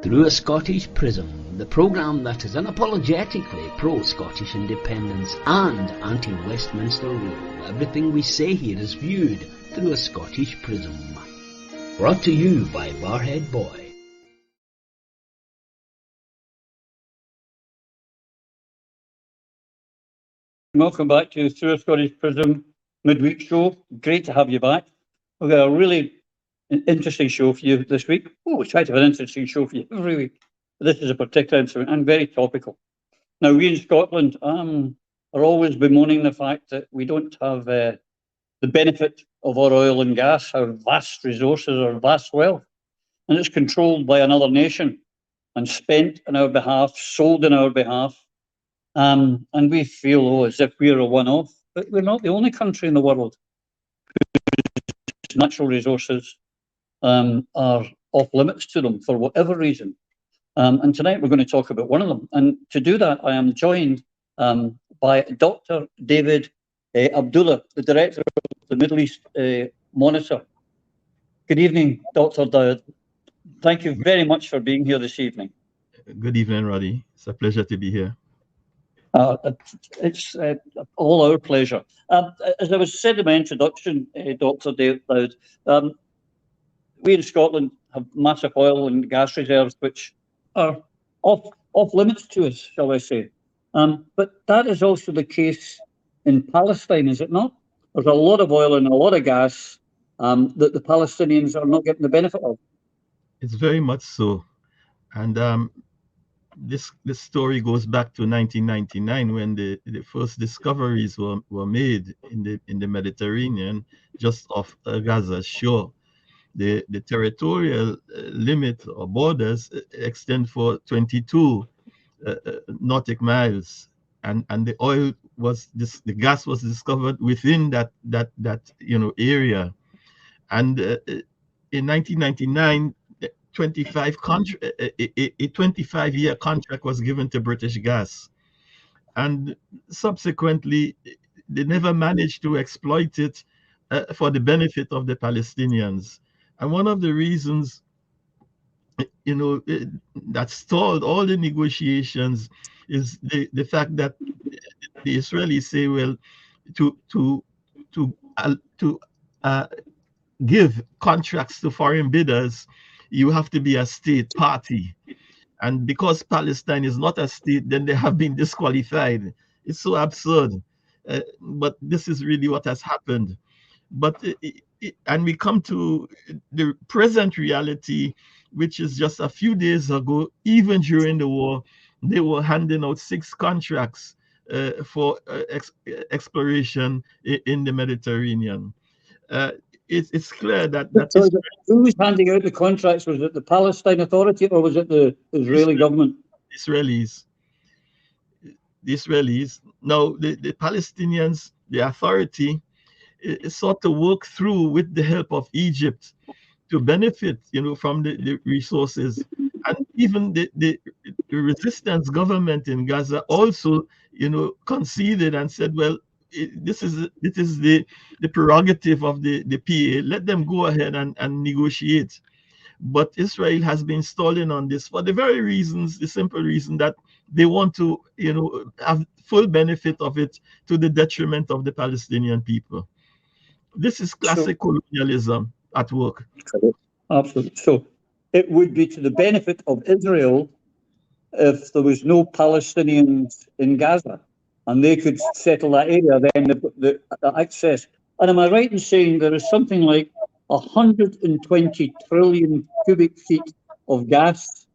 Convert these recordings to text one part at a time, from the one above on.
Through a Scottish Prism, the programme that is unapologetically pro-Scottish independence and anti-Westminster rule. Everything we say here is viewed through a Scottish Prism. Brought to you by Barhead Boy. Welcome back to the Through a Scottish Prism midweek show. Great to have you back. We've got a really interesting show for you this week. Oh, we try to have an interesting show for you every week. But this is a particular instrument and very topical. Now, we in Scotland are always bemoaning the fact that we don't have the benefit of our oil and gas, our vast resources, our vast wealth. And it's controlled by another nation and spent on our behalf, sold on our behalf. And we feel as if we're a one-off. But we're not the only country in the world whose natural resources are off limits to them for whatever reason. And tonight we're going to talk about one of them. And to do that, I am joined by Dr. Daud Abdullah, the director of the Middle East Monitor. Good evening, Dr. Daud. Thank you very much for being here this evening. Good evening, Roddy. It's a pleasure to be here. It's all our pleasure. As I was said in my introduction, Dr. Daud, we in Scotland have massive oil and gas reserves which are off limits to us, shall I say. But that is also the case in Palestine, is it not? There's a lot of oil and a lot of gas that the Palestinians are not getting the benefit of. It's very much so. And this story goes back to 1999 when the first discoveries were made in the Mediterranean, just off Gaza's shore. The territorial limit or borders extend for 22 nautical miles, and the oil the gas was discovered within that area. And in 1999, a 25-year contract was given to British Gas, and subsequently they never managed to exploit it for the benefit of the Palestinians. And one of the reasons, that stalled all the negotiations is the fact that the Israelis say, well, to give contracts to foreign bidders, you have to be a state party. And because Palestine is not a state, then they have been disqualified. It's so absurd. But this is really what has happened. But and we come to the present reality, which is just a few days ago, even during the war, they were handing out 6 contracts for exploration in the Mediterranean. It's clear that So who was handing out the contracts? Was it the Palestine Authority or was it the Israeli government? Israelis. The Israelis. Now, the Palestinians, the authority, sought to work through with the help of Egypt to benefit, from the resources. And even the resistance government in Gaza also, conceded and said, well, it is the prerogative of the PA. Let them go ahead and negotiate. But Israel has been stalling on this for the simple reason that they want to, have full benefit of it to the detriment of the Palestinian people. This is classic colonialism at work. Absolutely. So it would be to the benefit of Israel if there was no Palestinians in Gaza and they could settle that area, then the access. And am I right in saying there is something like 120 trillion cubic feet of gas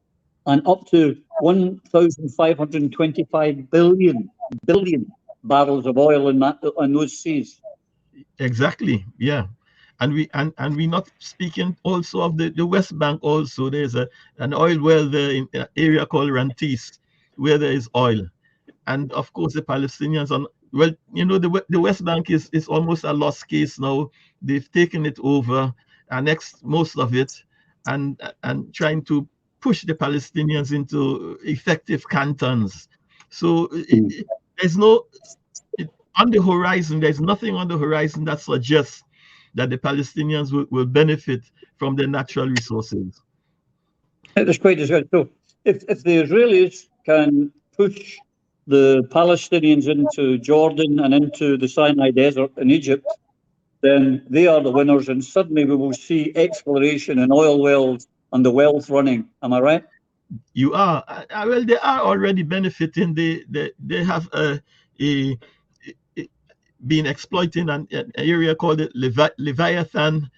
and up to 1,525 billion barrels of oil in those seas? Exactly, yeah. And we're not speaking also of the West Bank. Also, there's an oil well there in an area called Rantis, where there is oil. And of course, the Palestinians the West Bank is almost a lost case now. They've taken it over, annexed most of it, and trying to push the Palestinians into effective cantons. So there's on the horizon, there's nothing on the horizon that suggests that the Palestinians will benefit from their natural resources. It was quite as good. So if the Israelis can push the Palestinians into Jordan and into the Sinai Desert in Egypt, then they are the winners, and suddenly we will see exploration and oil wells and the wealth running. Am I right? You are. Well, they are already benefiting. They have a been exploiting an area called the Leviathan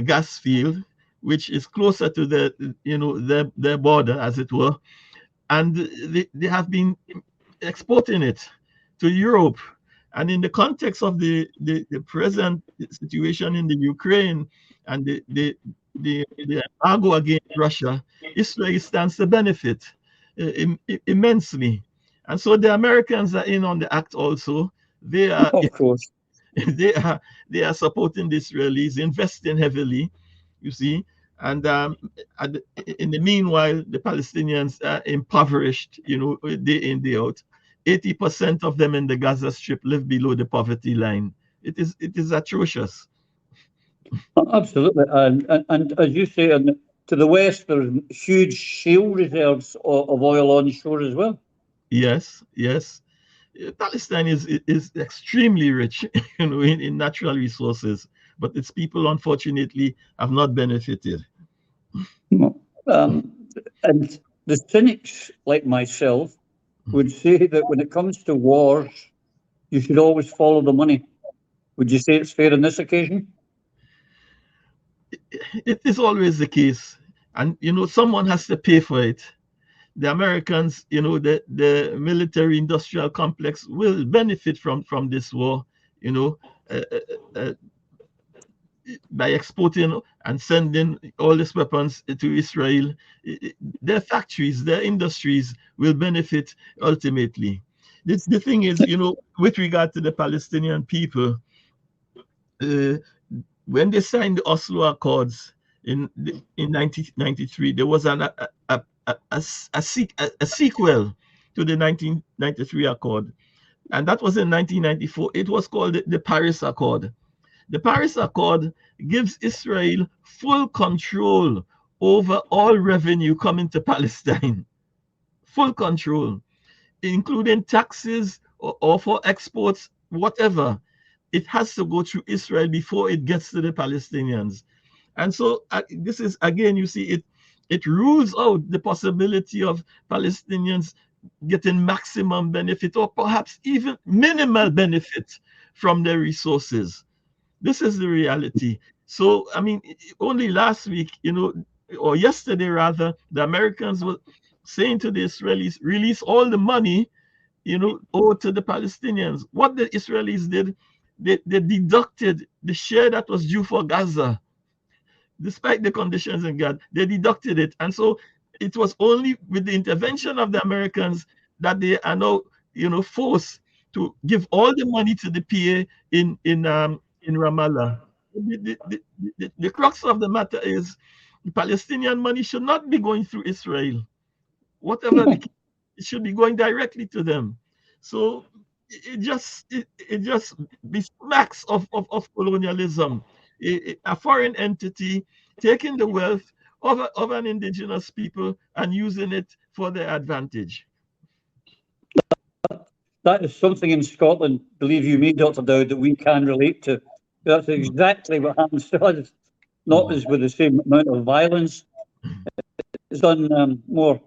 gas field, which is closer to their border, as it were, and they have been exporting it to Europe. And in the context of the present situation in the Ukraine and the embargo against Russia, Israel stands to benefit immensely. And so the Americans are in on the act also. They are Of course. they are supporting the Israelis, investing heavily, you see. And in the meanwhile, the Palestinians are impoverished, day in, day out. 80% of them in the Gaza Strip live below the poverty line. It is atrocious. Absolutely. And as you say, to the west, there's huge shale reserves of oil onshore as well. Yes, yes. Palestine is extremely rich, in natural resources, but its people, unfortunately, have not benefited. And the cynics like myself would say that when it comes to wars, you should always follow the money. Would you say it's fair on this occasion? It is always the case, and someone has to pay for it. The Americans, the military industrial complex will benefit from this war, uh, uh, by exporting and sending all these weapons to Israel. Their factories, their industries will benefit ultimately. The thing is, with regard to the Palestinian people, when they signed the Oslo Accords in 1993, there was a sequel to the 1993 Accord, and that was in 1994. It was called the Paris Accord. The Paris Accord gives Israel full control over all revenue coming to Palestine, full control, including taxes or for exports, whatever. It has to go through Israel before it gets to the Palestinians. And so this is, again, you see, it rules out the possibility of Palestinians getting maximum benefit or perhaps even minimal benefit from their resources. This is the reality. So, I mean, only last week, or yesterday rather, the Americans were saying to the Israelis, release all the money, owed to the Palestinians. What the Israelis did, they deducted the share that was due for Gaza. Despite the conditions in Gaza, they deducted it. And so it was only with the intervention of the Americans that they are now, forced to give all the money to the PA in Ramallah. The crux of the matter is the Palestinian money should not be going through Israel. Whatever it should be going directly to them. So it just besmacks of colonialism. A foreign entity taking the wealth of an indigenous people and using it for their advantage. That is something in Scotland, believe you me, Dr. Daud, that we can relate to. That's exactly what happens to us. Not as with the same amount of violence. It's done more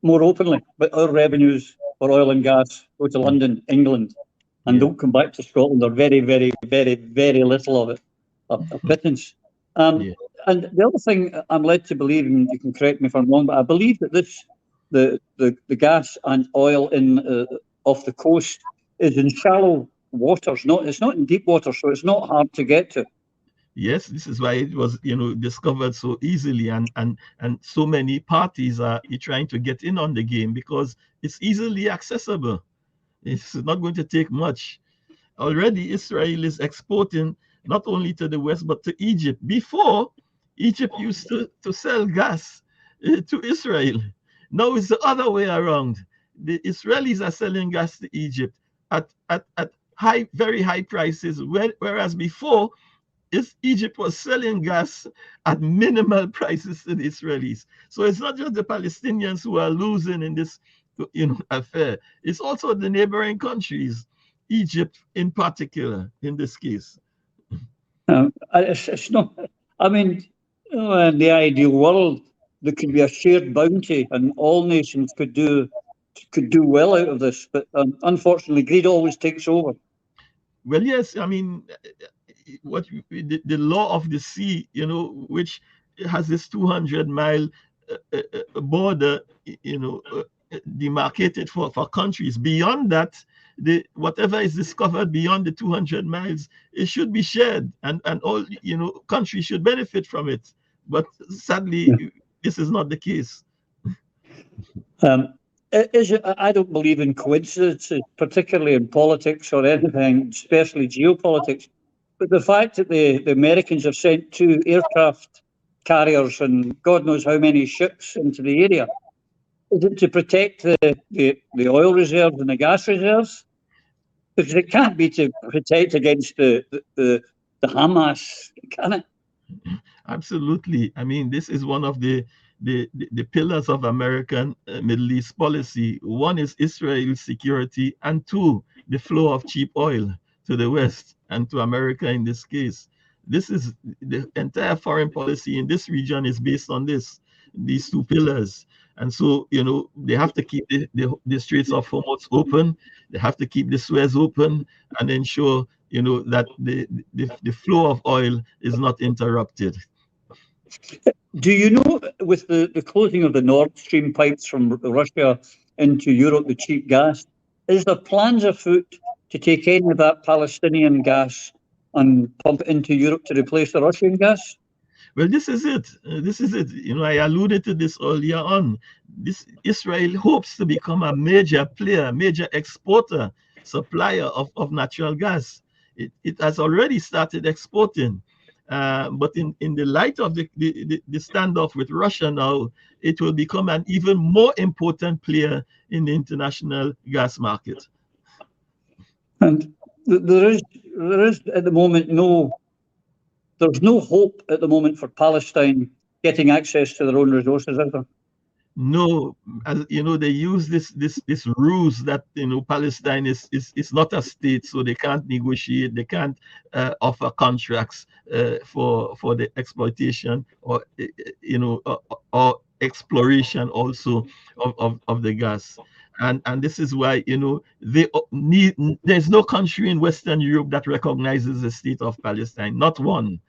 openly, but our revenues for oil and gas go to London, England, and don't come back to Scotland, or very, very, very, very little of it, a pittance. And the other thing I'm led to believe, and you can correct me if I'm wrong, but I believe that the gas and oil off the coast is in shallow waters. It's not in deep water, so it's not hard to get to. Yes, this is why it was, discovered so easily, and so many parties are trying to get in on the game because it's easily accessible. It's not going to take much. Already, Israel is exporting not only to the West but to Egypt. Before, Egypt used to sell gas to Israel. Now it's the other way around. The Israelis are selling gas to Egypt at very high prices, whereas before Egypt was selling gas at minimal prices to the Israelis. So it's not just the Palestinians who are losing in this, affair. It's also the neighboring countries, Egypt in particular, in this case. It's not. I mean, in the ideal world, there could be a shared bounty, and all nations could do well out of this. But unfortunately, greed always takes over. Well, yes, I mean, the law of the sea, which has this 200-mile border, demarcated for countries. Beyond that, whatever is discovered beyond the 200 miles, it should be shared, and all countries should benefit from it. But sadly, this is not the case. I don't believe in coincidences, particularly in politics or anything, especially geopolitics. But the fact that the Americans have sent 2 aircraft carriers and God knows how many ships into the area, is it to protect the oil reserves and the gas reserves? Because it can't be to protect against the Hamas, can it? Absolutely. I mean, this is one of the pillars of American Middle East policy. One is Israel's security, and 2, the flow of cheap oil to the West and to America in this case. This is the entire foreign policy in this region is based on these 2 pillars. And so, they have to keep the Straits of Hormuz open. They have to keep the Suez open and ensure, that the flow of oil is not interrupted. Do you know, with the closing of the Nord Stream pipes from Russia into Europe, the cheap gas, is there plans afoot to take any of that Palestinian gas and pump it into Europe to replace the Russian gas? Well, this is it. I alluded to this earlier on. Israel hopes to become a major player, major exporter, supplier of natural gas. It has already started exporting. But in the light of the standoff with Russia now, it will become an even more important player in the international gas market. And there is at the moment there's no hope at the moment for Palestine getting access to their own resources, is there? No, as they use this ruse that Palestine is not a state, so they can't negotiate, they can't offer contracts for the exploitation or or exploration also of the gas. And this is why there's no country in Western Europe that recognizes the state of Palestine, not one.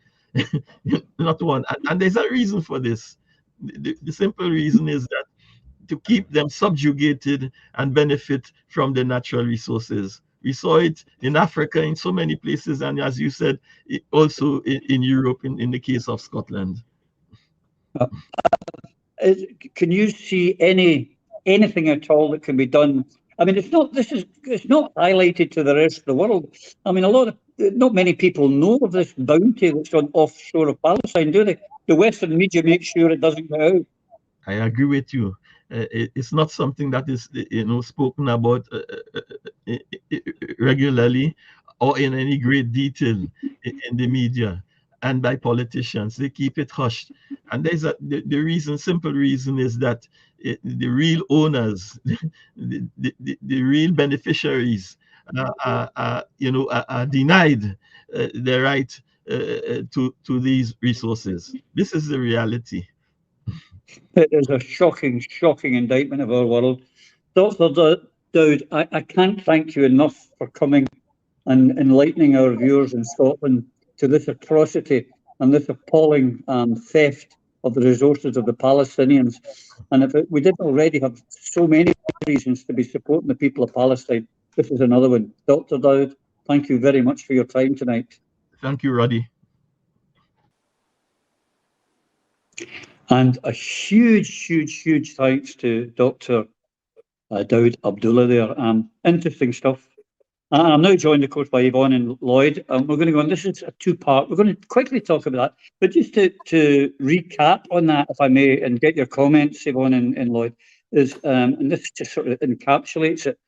Not one. And there's a reason for this. The simple reason is that to keep them subjugated and benefit from the natural resources. We saw it in Africa in so many places, and as you said, also in Europe in the case of Scotland. Can you see anything at all that can be done? I mean, it's not highlighted to the rest of the world. I mean, not many people know of this bounty that's on offshore of Palestine, do they? The Western media make sure it doesn't go out. I agree with you. It's not something that is spoken about regularly or in any great detail in the media and by politicians. They keep it hushed. And there's the simple reason is that the real owners, the real beneficiaries are denied the right to these resources. This is the reality. It is a shocking, shocking indictment of our world. Dr. Daud, I can't thank you enough for coming and enlightening our viewers in Scotland to this atrocity and this appalling theft of the resources of the Palestinians. And if we didn't already have so many reasons to be supporting the people of Palestine, this is another one. Dr. Daud, thank you very much for your time tonight. Thank you, Roddy. And a huge, huge, huge thanks to Dr. Daud Abdullah there. Interesting stuff. I'm now joined, of course, by Yvonne and Lloyd. We're going to go on. This is a 2-part. We're going to quickly talk about that. But just to recap on that, if I may, and get your comments, Yvonne and Lloyd, and this just sort of encapsulates it.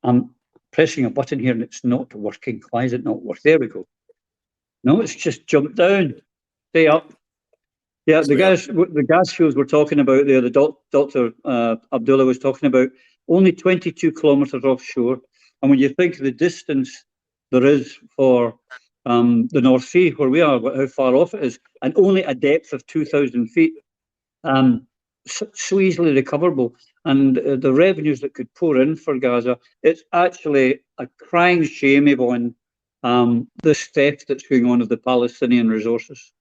I'm pressing a button here and it's not working. Why is it not working? There we go. No, it's just jumped down. Stay up. Yeah, the gas fields we're talking about there, the Dr. Abdullah was talking about, only 22 kilometres offshore. And when you think the distance there is for the North Sea, where we are, how far off it is, and only a depth of 2,000 feet, so easily recoverable. And the revenues that could pour in for Gaza, it's actually a crying shame, Yvonne, this theft that's going on of the Palestinian resources.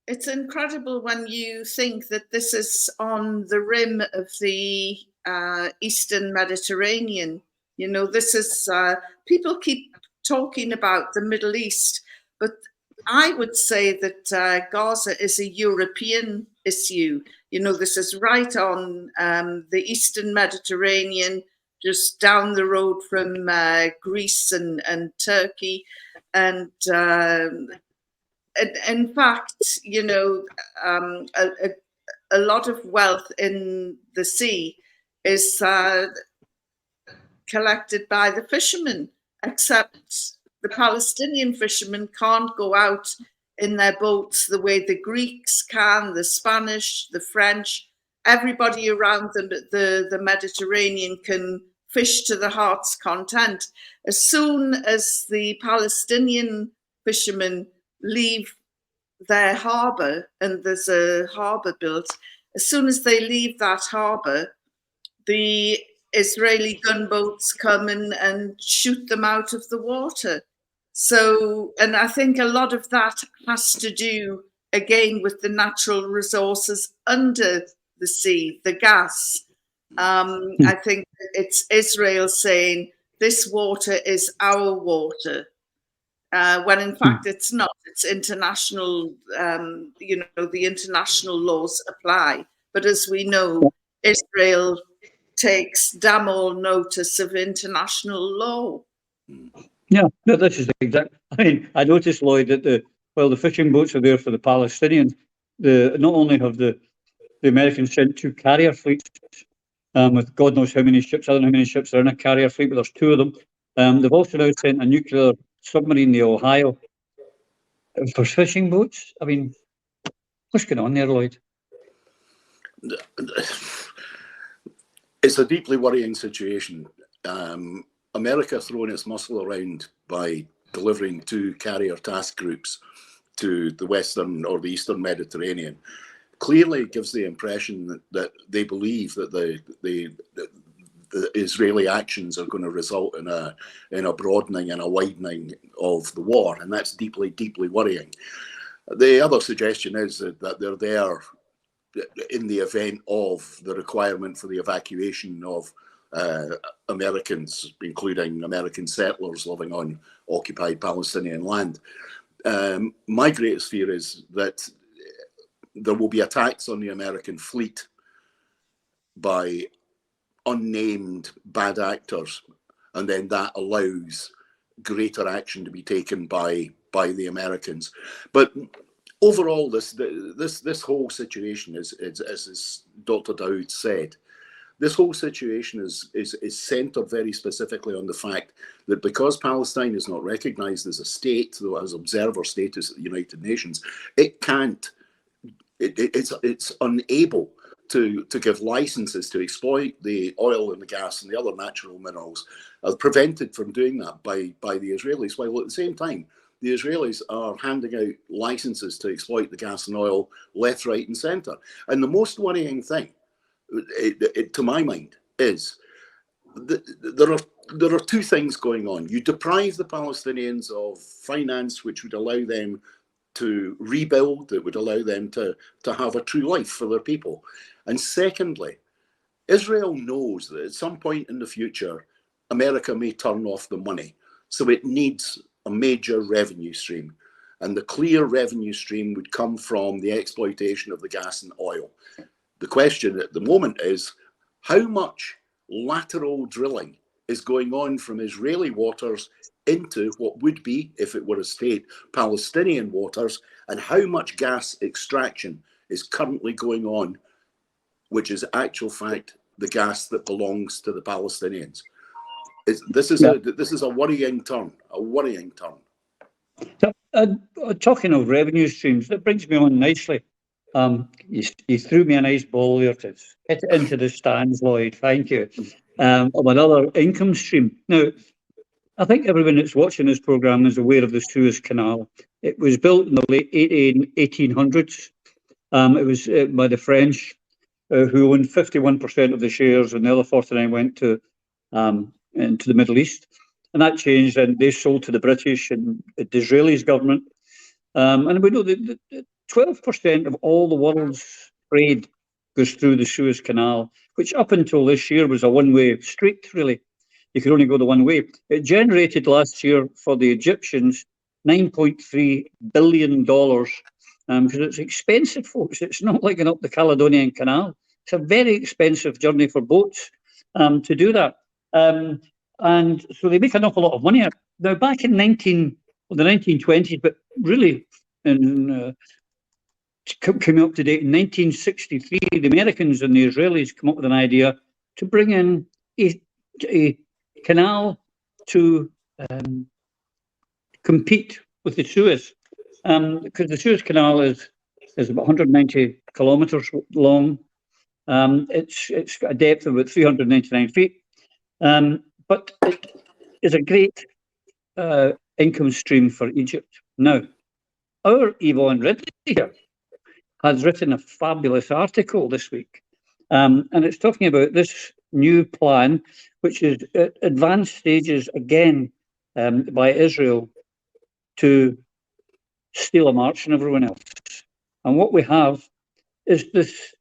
It's incredible when you think that this is on the rim of the Eastern Mediterranean. You know, this is, people keep talking about the Middle East, but I would say that Gaza is a European issue. You know, this is right on the Eastern Mediterranean, just down the road from Greece and Turkey. And in fact, you know, a lot of wealth in the sea is collected by the fishermen, except the Palestinian fishermen can't go out in their boats the way the Greeks can, the Spanish, the French. Everybody around the Mediterranean can fish to the heart's content. As soon as the Palestinian fishermen leave their harbour, and there's a harbour built, as soon as they leave that harbour, the Israeli gunboats come in and shoot them out of the water. So, and I think a lot of that has to do, again, with the natural resources under the sea, the gas. I think it's Israel saying, this water is our water. When in fact it's not. It's international, you know, the international laws apply. But as we know, Israel takes damn all notice of international law. Yeah, no, this is exactly. I mean, I noticed, Lloyd, that while the fishing boats are there for the Palestinians, not only have the Americans sent 2 carrier fleets with God knows how many ships, I don't know how many ships are in a carrier fleet, but there's 2 of them. They've also now sent a nuclear submarine, the Ohio, for fishing boats. I mean, what's going on there, Lloyd? It's a deeply worrying situation. America throwing its muscle around by delivering 2 carrier task groups to the Western or the Eastern Mediterranean clearly gives the impression that they believe that the Israeli actions are going to result in a broadening and a widening of the war, and that's deeply, deeply worrying. The other suggestion is that they're there in the event of the requirement for the evacuation of Americans, including American settlers living on occupied Palestinian land. My greatest fear is that there will be attacks on the American fleet by unnamed bad actors, and then that allows greater action to be taken by the Americans. But overall, this whole situation is, as Dr. Daud said, this whole situation is centred very specifically on the fact that because Palestine is not recognised as a state, though it has observer status at the United Nations, it can't. It's unable to give licenses to exploit the oil and the gas and the other natural minerals, are prevented from doing that by the Israelis, while at the same time the Israelis are handing out licenses to exploit the gas and oil left, right and centre. And the most worrying thing, to my mind, is there are 2 things going on. You deprive the Palestinians of finance which would allow them to rebuild, that would allow them to have a true life for their people. And secondly, Israel knows that at some point in the future, America may turn off the money. So it needs a major revenue stream. And the clear revenue stream would come from the exploitation of the gas and oil. The question at the moment is, how much lateral drilling is going on from Israeli waters into what would be, if it were a state, Palestinian waters, and how much gas extraction is currently going on, which is actual fact the gas that belongs to the Palestinians. This is a worrying turn, So, talking of revenue streams, that brings me on nicely. You threw me a nice ball there to hit it into the stands, Lloyd. Thank you. Of another income stream. Now, I think everyone that's watching this programme is aware of the Suez Canal. It was built in the late 1800s. It was by the French, who owned 51% of the shares, and the other 49 went to into the Middle East. And that changed, and they sold to the British and the Israelis government. And we know that 12% of all the world's trade goes through the Suez Canal, which up until this year was a one-way street, really. You could only go the one way. It generated last year for the Egyptians $9.3 billion, because it's expensive, folks. It's not like going up the Caledonian Canal. It's a very expensive journey for boats to do that. And so they make an awful lot of money. Now, back in the 1920s, but really coming up to date in 1963, the Americans and the Israelis come up with an idea to bring in a canal to compete with the Suez, because the Suez Canal is about 190 kilometres long. It's got a depth of about 399 feet, but it is a great income stream for Egypt. Now, our Yvonne Ridley here has written a fabulous article this week, and it's talking about this new plan, which is at advanced stages again by Israel to steal a march from everyone else. And what we have is this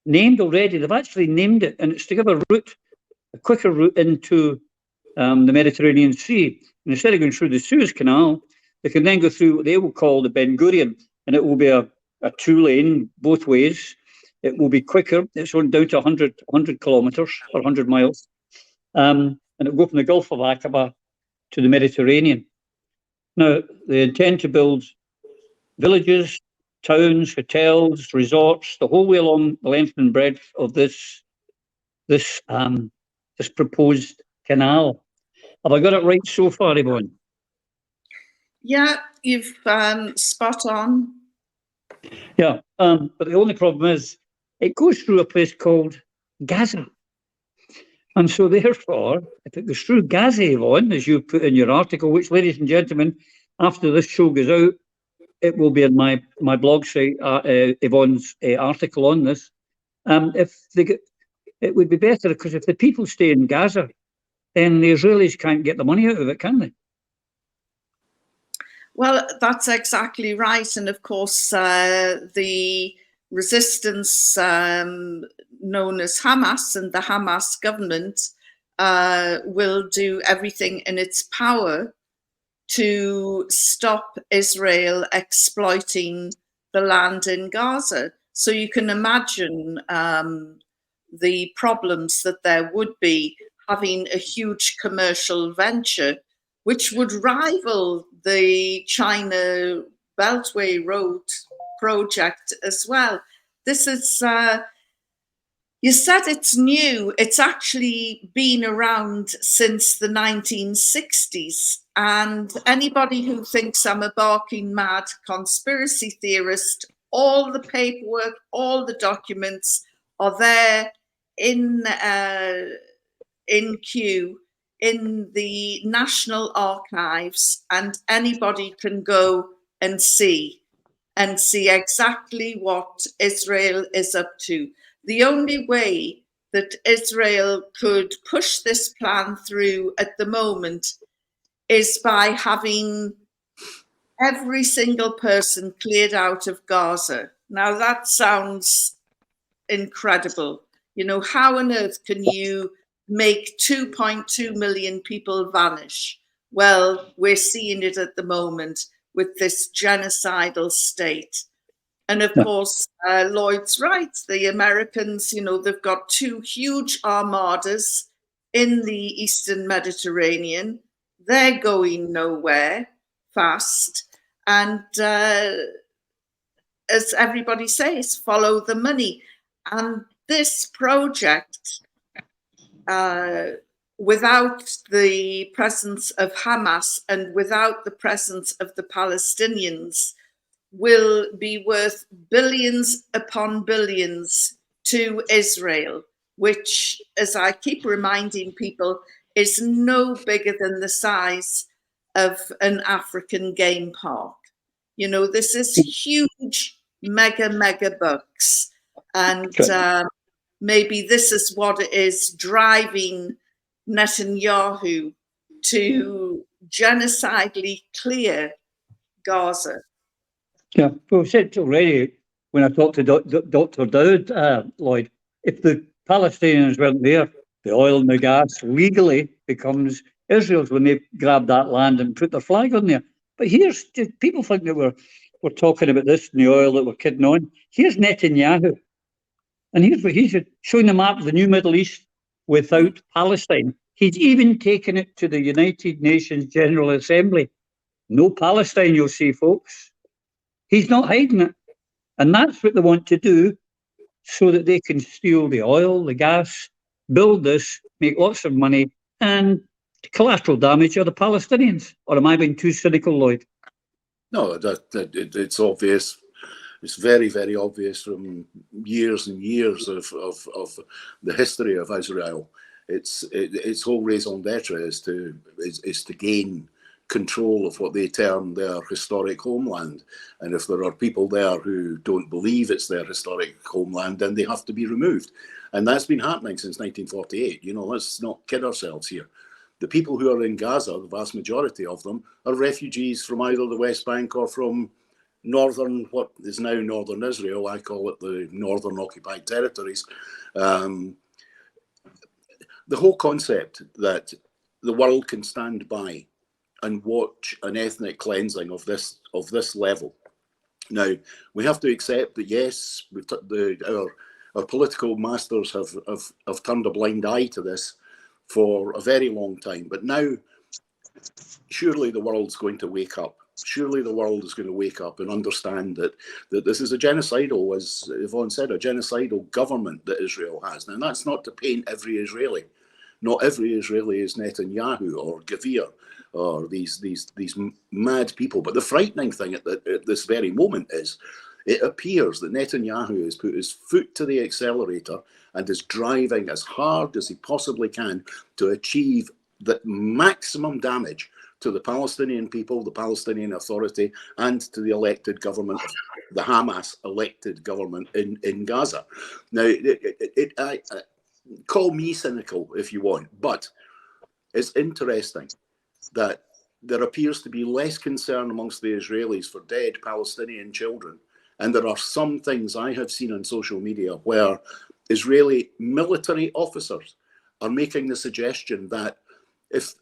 named already. They've actually named it, and it's to give a quicker route into the Mediterranean Sea. And instead of going through the Suez Canal, they can then go through what they will call the Ben Gurion, and it will be a two-lane both ways. It will be quicker. It's on down to 100 kilometres or 100 miles. And it will go from the Gulf of Aqaba to the Mediterranean. Now, they intend to build villages, towns, hotels, resorts, the whole way along the length and breadth of this proposed canal. Have I got it right so far, Yvonne? Yeah, you've spot on. Yeah, but the only problem is it goes through a place called Gaza. And so therefore, if it goes through Gaza, Yvonne, as you put in your article, which, ladies and gentlemen, after this show goes out, it will be in my blog site, Yvonne's article on this. It would be better, because if the people stay in Gaza, then the Israelis can't get the money out of it, can they? Well, that's exactly right. And of course, the resistance known as Hamas and the Hamas government will do everything in its power to stop Israel exploiting the land in Gaza. So you can imagine the problems that there would be having a huge commercial venture which would rival the China Beltway Road project as well. This is, you said it's new. It's actually been around since the 1960s. And anybody who thinks I'm a barking mad conspiracy theorist, all the paperwork, all the documents are there in queue in the National Archives, and anybody can go and see exactly what Israel is up to. The only way that Israel could push this plan through at the moment is by having every single person cleared out of Gaza. Now that sounds incredible. You know, how on earth can you make 2.2 million people vanish? Well, we're seeing it at the moment with this genocidal state. And of course, Lloyd's right. The Americans, you know, they've got two huge armadas in the Eastern Mediterranean. They're going nowhere fast. And as everybody says, follow the money. And this project without the presence of Hamas and without the presence of the Palestinians, will be worth billions upon billions to Israel, which, as I keep reminding people, is no bigger than the size of an African game park. You know, this is huge, mega bucks. And maybe this is what it is driving Netanyahu to genocidally clear Gaza. Yeah, we've said already when I talked to Dr. Daud, Lloyd, if the Palestinians weren't there, the oil and the gas legally becomes Israel's when they grab that land and put their flag on there. But here's, people think that we're talking about this and the oil that we're kidding on. Here's Netanyahu. And here's what he's showing the map of the new Middle East without Palestine. He's even taken it to the United Nations General Assembly. No Palestine, you'll see, folks. He's not hiding it. And that's what they want to do so that they can steal the oil, the gas, build this, make lots of money, and collateral damage are the Palestinians. Or am I being too cynical, Lloyd? No, it's obvious. It's very, very obvious from years and years of the history of Israel. Its whole raison d'etre is to gain control of what they term their historic homeland. And if there are people there who don't believe it's their historic homeland, then they have to be removed. And that's been happening since 1948. You know, let's not kid ourselves here. The people who are in Gaza, the vast majority of them, are refugees from either the West Bank or from northern, what is now northern Israel. I call it the northern occupied territories. The whole concept that the world can stand by and watch an ethnic cleansing of this level. Now, we have to accept that, yes, our political masters have turned a blind eye to this for a very long time. But now, surely the world's going to wake up. Surely the world is going to wake up and understand that this is a genocidal, as Yvonne said, a genocidal government that Israel has. Now, that's not to paint every Israeli. Not every Israeli is Netanyahu or Gavir or these mad people. But the frightening thing at this very moment is it appears that Netanyahu has put his foot to the accelerator and is driving as hard as he possibly can to achieve the maximum damage to the Palestinian people, the Palestinian Authority, and to the elected government, the Hamas elected government in Gaza. Now, call me cynical if you want, but it's interesting that there appears to be less concern amongst the Israelis for dead Palestinian children. And there are some things I have seen on social media where Israeli military officers are making the suggestion that if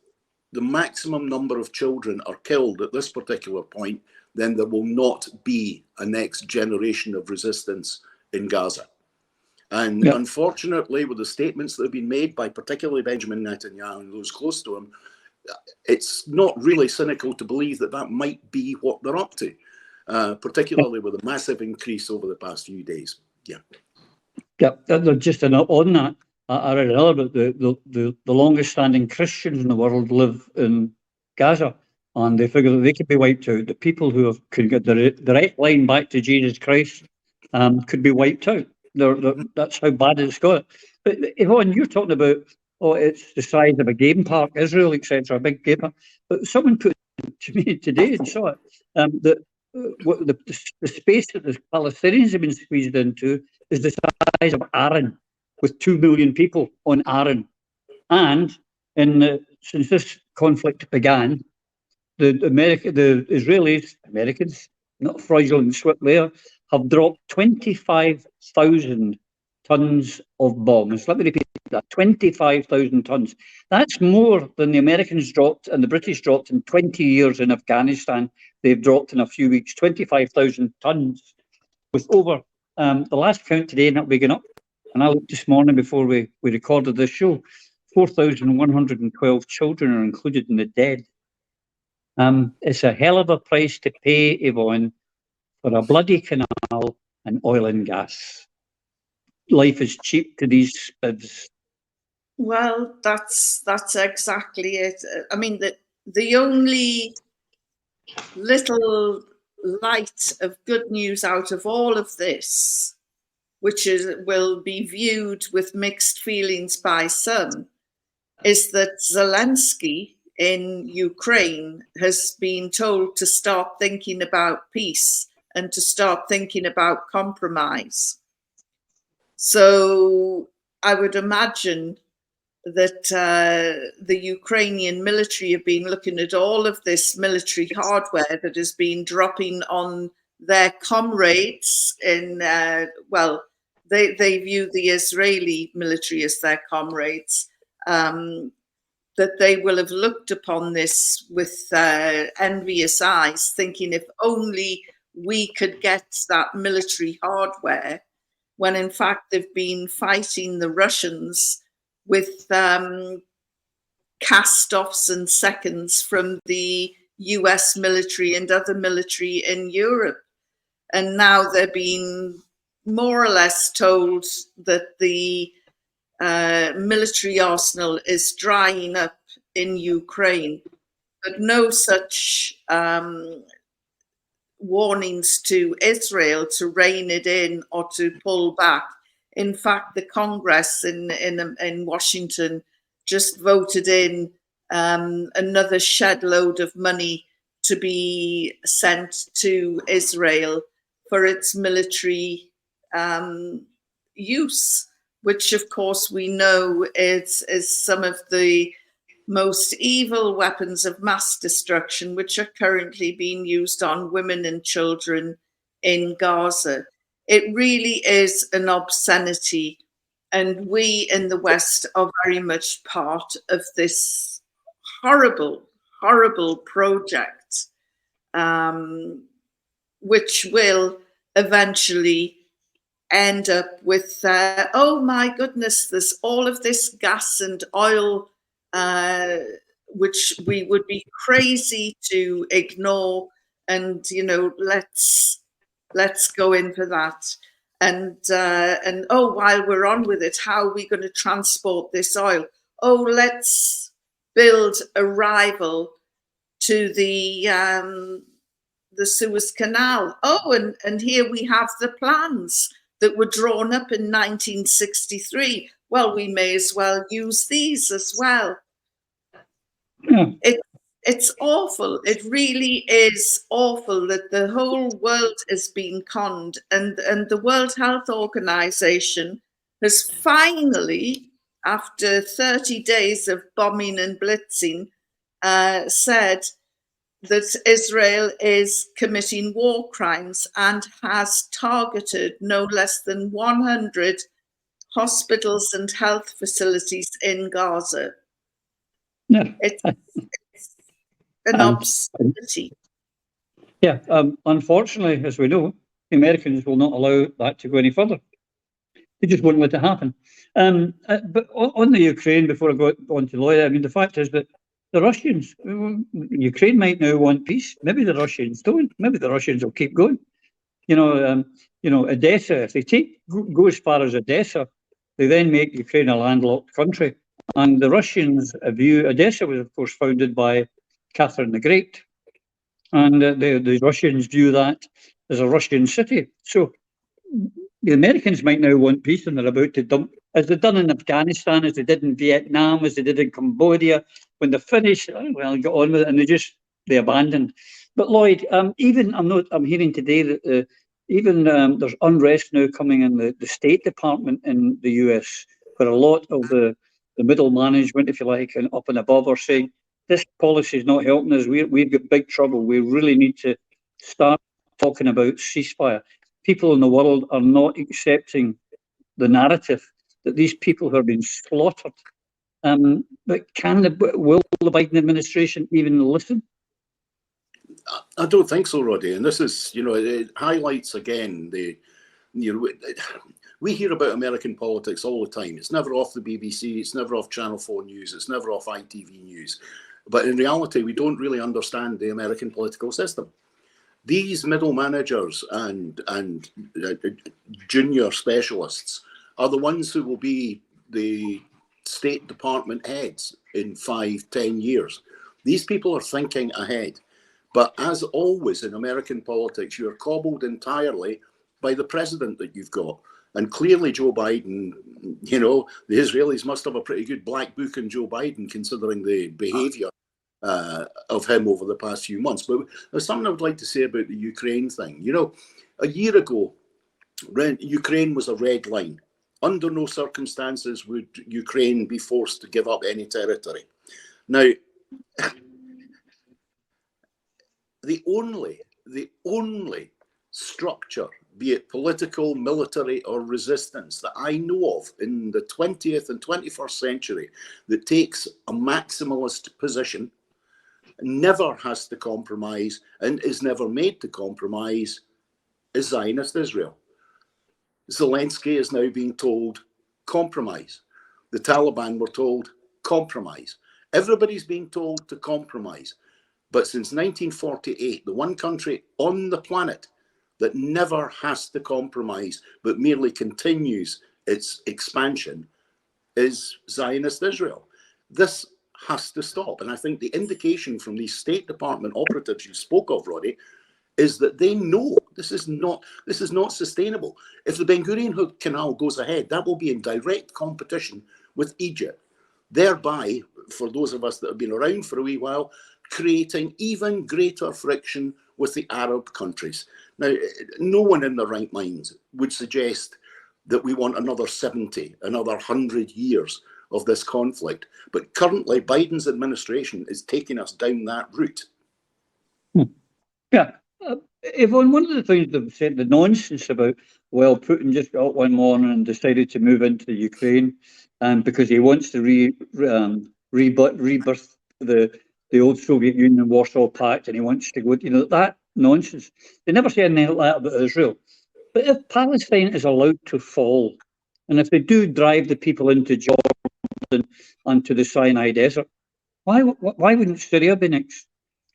the maximum number of children are killed at this particular point, then there will not be a next generation of resistance in Gaza. And unfortunately, with the statements that have been made by particularly Benjamin Netanyahu and those close to him, it's not really cynical to believe that that might be what they're up to, particularly with a massive increase over the past few days. Yeah, just on that, I read another about the longest standing Christians in the world live in Gaza, and they figure that they could be wiped out. The people who could get the direct line back to Jesus Christ could be wiped out. That's how bad it's got. But Yvonne, you're talking about, it's the size of a game park, Israel, etc., a big game park. But someone put it to me today and saw it, that the space that the Palestinians have been squeezed into is the size of Arran, with 2 million people on Arran. And since this conflict began, the Americans, not fraudulent slip there, have dropped 25,000 tons of bombs. Let me repeat that, 25,000 tons. That's more than the Americans dropped and the British dropped in 20 years in Afghanistan. They've dropped in a few weeks, 25,000 tons, with over, the last count today, not big enough, and I looked this morning before we recorded this show, 4,112 children are included in the dead. It's a hell of a price to pay, Yvonne, for a bloody canal and oil and gas. Life is cheap to these spivs. Well, that's exactly it. I mean, the only little light of good news out of all of this, which will be viewed with mixed feelings by some, is that Zelensky in Ukraine has been told to start thinking about peace and to start thinking about compromise. So I would imagine that the Ukrainian military have been looking at all of this military hardware that has been dropping on their comrades in, well, they view the Israeli military as their comrades, that they will have looked upon this with envious eyes, thinking if only we could get that military hardware, when in fact they've been fighting the Russians with cast-offs and seconds from the US military and other military in Europe. And now they're being more or less told that the military arsenal is drying up in Ukraine, but no such warnings to Israel to rein it in or to pull back. In fact, the Congress in Washington just voted in another shed load of money to be sent to Israel for its military use, which of course we know is some of the most evil weapons of mass destruction, which are currently being used on women and children in Gaza. It really is an obscenity, and we in the West are very much part of this horrible, horrible project, which will eventually end up with, oh my goodness, there's all of this gas and oil, which we would be crazy to ignore, and let's go in for that. And oh, while we're on with it, how are we going to transport this oil? Oh, let's build a rival to the Suez Canal. Oh, and here we have the plans that were drawn up in 1963. Well, we may as well use these as well. Yeah. It's awful. It really is awful that the whole world is being conned, and the World Health Organization has finally, after 30 days of bombing and blitzing, said that Israel is committing war crimes and has targeted no less than 100 hospitals and health facilities in Gaza. Yeah. It's an obscenity. Yeah. Unfortunately, as we know, the Americans will not allow that to go any further. They just won't let it happen. But on the Ukraine, before I go on to Lloyd, I mean, the fact is that the Russians, Ukraine might now want peace. Maybe the Russians don't. Maybe the Russians will keep going. Odessa, if they go as far as Odessa, they then make Ukraine a landlocked country. And the Russians view, Odessa was, of course, founded by Catherine the Great. And the Russians view that as a Russian city. So the Americans might now want peace, and they're about to dump, as they've done in Afghanistan, as they did in Vietnam, as they did in Cambodia. When they finish, well, get on with it, and they abandoned. But Lloyd, I'm hearing today that there's unrest now coming in the State Department in the US, where a lot of the middle management, if you like, and up and above are saying, this policy is not helping us. We've got big trouble. We really need to start talking about ceasefire. People in the world are not accepting the narrative that these people have been slaughtered. But will the Biden administration even listen? I don't think so, Roddy. And this is, it highlights again we hear about American politics all the time. It's never off the BBC. It's never off Channel 4 News. It's never off ITV News. But in reality, we don't really understand the American political system. These middle managers and junior specialists are the ones who will be the State Department heads in 5, 10 years. These people are thinking ahead. But as always in American politics, you're cobbled entirely by the president that you've got. And clearly Joe Biden, you know, the Israelis must have a pretty good black book on Joe Biden, considering the behavior of him over the past few months. But there's something I would like to say about the Ukraine thing. You know, a year ago, Ukraine was a red line. Under no circumstances would Ukraine be forced to give up any territory. Now, the only structure, be it political, military, or resistance, that I know of in the 20th and 21st century that takes a maximalist position, never has to compromise, and is never made to compromise, is Zionist Israel. Zelensky is now being told, compromise. The Taliban were told, compromise. Everybody's being told to compromise. But since 1948, the one country on the planet that never has to compromise, but merely continues its expansion, is Zionist Israel. This has to stop. And I think the indication from these State Department operatives you spoke of, Roddy, is that they know this is not sustainable. If the Ben Gurion Canal goes ahead, that will be in direct competition with Egypt, thereby, for those of us that have been around for a wee while, creating even greater friction with the Arab countries. Now, no one in their right mind would suggest that we want another 70, another 100 years of this conflict. But currently, Biden's administration is taking us down that route. Yeah. Yvonne, one of the things they've said, the nonsense about, well, Putin just got up one morning and decided to move into the Ukraine because he wants to rebirth the old Soviet Union, Warsaw Pact, and he wants to go, you know, that nonsense. They never say anything like that about Israel. But if Palestine is allowed to fall, and if they do drive the people into Jordan and to the Sinai Desert, why wouldn't Syria be next?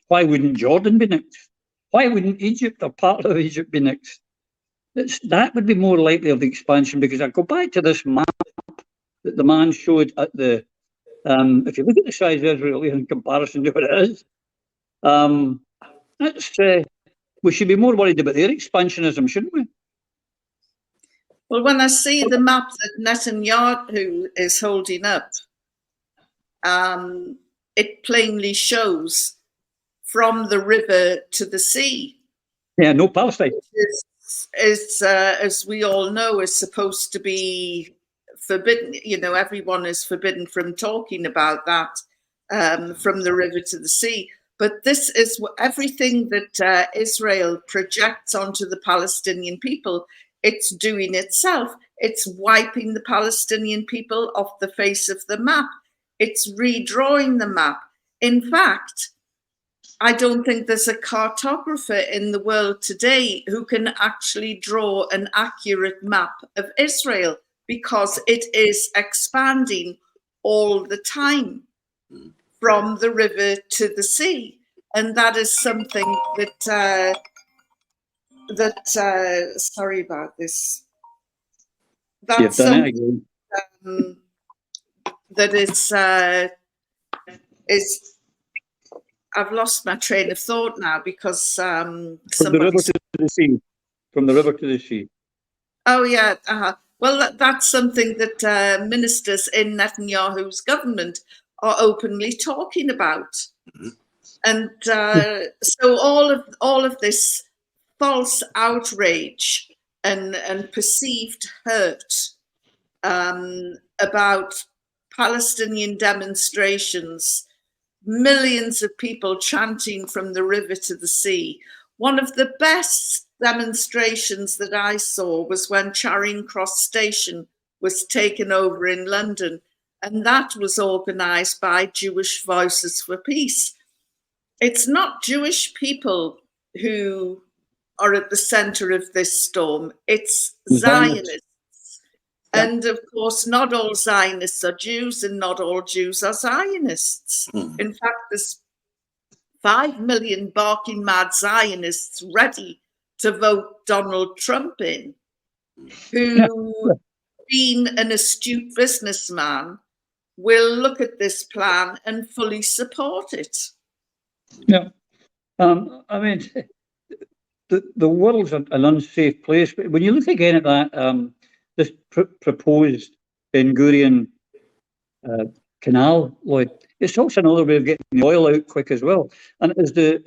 Why wouldn't Jordan be next? Why wouldn't Egypt or part of Egypt be next? That would be more likely of the expansion, because I go back to this map that the man showed at the, if you look at the size of Israel in comparison to what it is, we should be more worried about their expansionism, shouldn't we? Well, when I see the map that Netanyahu is holding up, it plainly shows from the river to the sea. Yeah, no Palestine. As we all know, is supposed to be forbidden. You know, everyone is forbidden from talking about that, from the river to the sea. But this is everything that Israel projects onto the Palestinian people. It's doing itself. It's wiping the Palestinian people off the face of the map. It's redrawing the map. In fact, I don't think there's a cartographer in the world today who can actually draw an accurate map of Israel, because it is expanding all the time from the river to the sea. And that is something that, sorry about this. That's something that is I've lost my train of thought now, because from the river to the sea. From the river to the sea. Oh yeah. Well, that's something that ministers in Netanyahu's government are openly talking about, and so all of this false outrage and perceived hurt about Palestinian demonstrations. Millions of people chanting from the river to the sea. One of the best demonstrations that I saw was when Charing Cross Station was taken over in London, and that was organised by Jewish Voices for Peace. It's not Jewish people who are at the centre of this storm, it's Zionists. And of course, not all Zionists are Jews, and not all Jews are Zionists. In fact, there's 5 million barking mad Zionists ready to vote Donald Trump in, who, being an astute businessman, will look at this plan and fully support it. Yeah. I mean, the world's an unsafe place. But when you look again at that, this proposed Ben Gurion canal, Lloyd, it's also another way of getting the oil out quick as well. And as the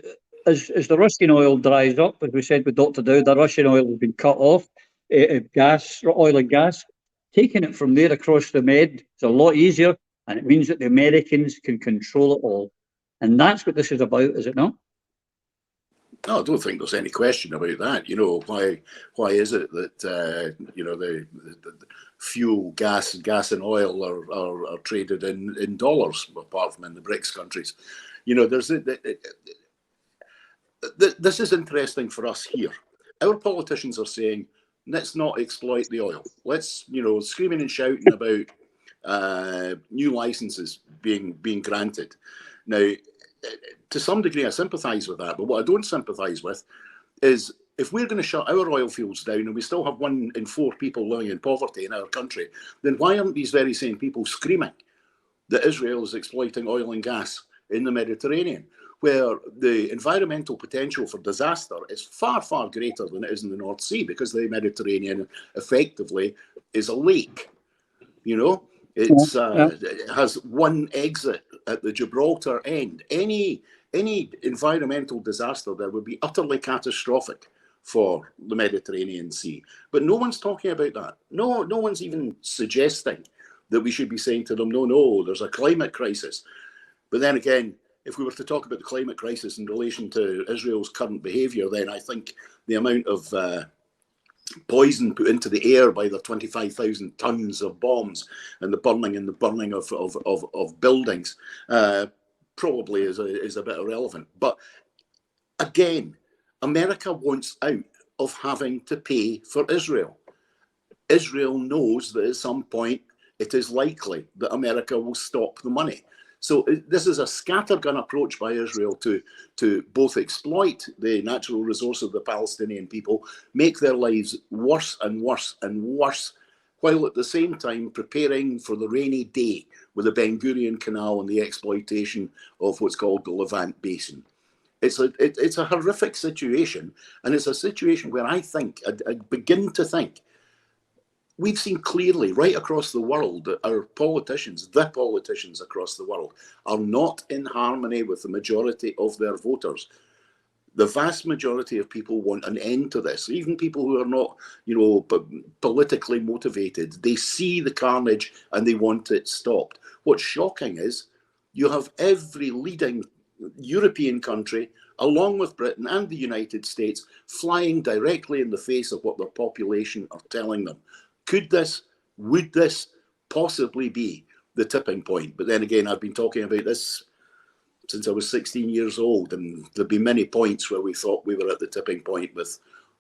Russian oil dries up, as we said with Dr. Daud, the Russian oil has been cut off, oil and gas, taking it from there across the Med is a lot easier, and it means that the Americans can control it all. And that's what this is about, is it not? No, I don't think there's any question about that. You know, why is it that you know the fuel, gas and oil are traded in dollars, apart from in the BRICS countries? You know, this is interesting for us here. Our politicians are saying, let's not exploit the oil. Let's, you know, screaming and shouting about new licenses being granted. Now, to some degree, I sympathise with that, but what I don't sympathise with is if we're going to shut our oil fields down and we still have 1 in 4 people living in poverty in our country, then why aren't these very same people screaming that Israel is exploiting oil and gas in the Mediterranean, where the environmental potential for disaster is far, far greater than it is in the North Sea, because the Mediterranean effectively is a lake, you know? It has one exit at the Gibraltar end. Any environmental disaster there would be utterly catastrophic for the Mediterranean Sea. But no one's talking about that. No one's even suggesting that we should be saying to them, no, there's a climate crisis. But then again, if we were to talk about the climate crisis in relation to Israel's current behaviour, then I think the amount of poison put into the air by the 25,000 tons of bombs and the burning of buildings probably is a bit irrelevant. But again, America wants out of having to pay for Israel. Israel knows that at some point it is likely that America will stop the money. So this is a scattergun approach by Israel to both exploit the natural resource of the Palestinian people, make their lives worse and worse and worse, while at the same time preparing for the rainy day with the Ben Gurion Canal and the exploitation of what's called the Levant Basin. It's a horrific situation, and it's a situation where I begin to think, we've seen clearly right across the world that our politicians, the politicians across the world, are not in harmony with the majority of their voters. The vast majority of people want an end to this. Even people who are not, you know, politically motivated, they see the carnage and they want it stopped. What's shocking is you have every leading European country, along with Britain and the United States, flying directly in the face of what their population are telling them. Would this possibly be the tipping point? But then again, I've been talking about this since I was 16 years old, and there've been many points where we thought we were at the tipping point with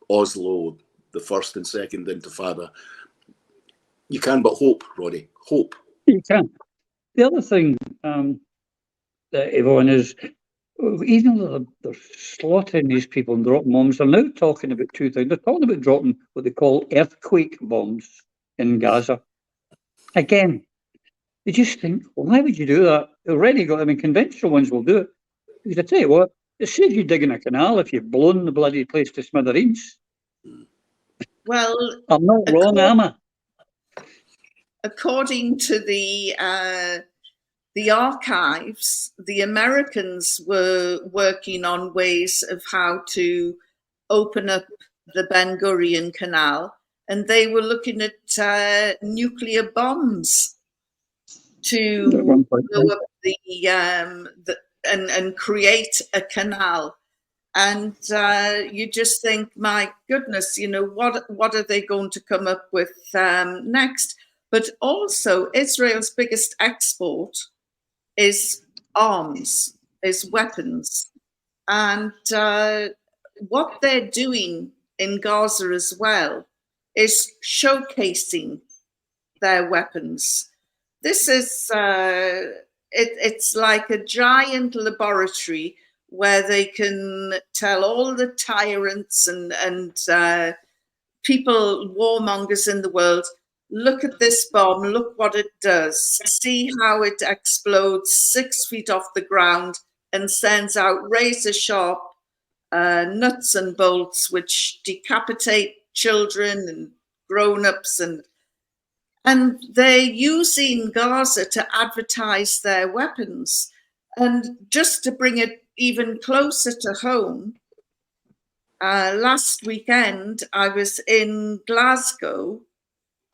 Oslo, the first and second Intifada. You can but hope, Roddy, hope. You can. The other thing, Yvonne, is even though they're slaughtering these people and dropping bombs, they're now talking about 2 things. They're talking about dropping what they call earthquake bombs in Gaza. Again, you just think, well, why would you do that? Already got, I mean, conventional ones will do it. Because I tell you what, it saves you digging a canal if you've blown the bloody place to smithereens. Well, I'm not wrong, am I? According to the archives, the Americans were working on ways of how to open up the Ben Gurion Canal, and they were looking at nuclear bombs to blow up and create a canal. And you just think, my goodness, you know, what are they going to come up with next? But also, Israel's biggest export is arms, is weapons. And what they're doing in Gaza as well is showcasing their weapons. This is, it's like a giant laboratory where they can tell all the tyrants and people, warmongers in the world, look at this bomb, look what it does. See how it explodes 6 feet off the ground and sends out razor-sharp nuts and bolts which decapitate children and grown-ups, and they're using Gaza to advertise their weapons. And just to bring it even closer to home, last weekend I was in Glasgow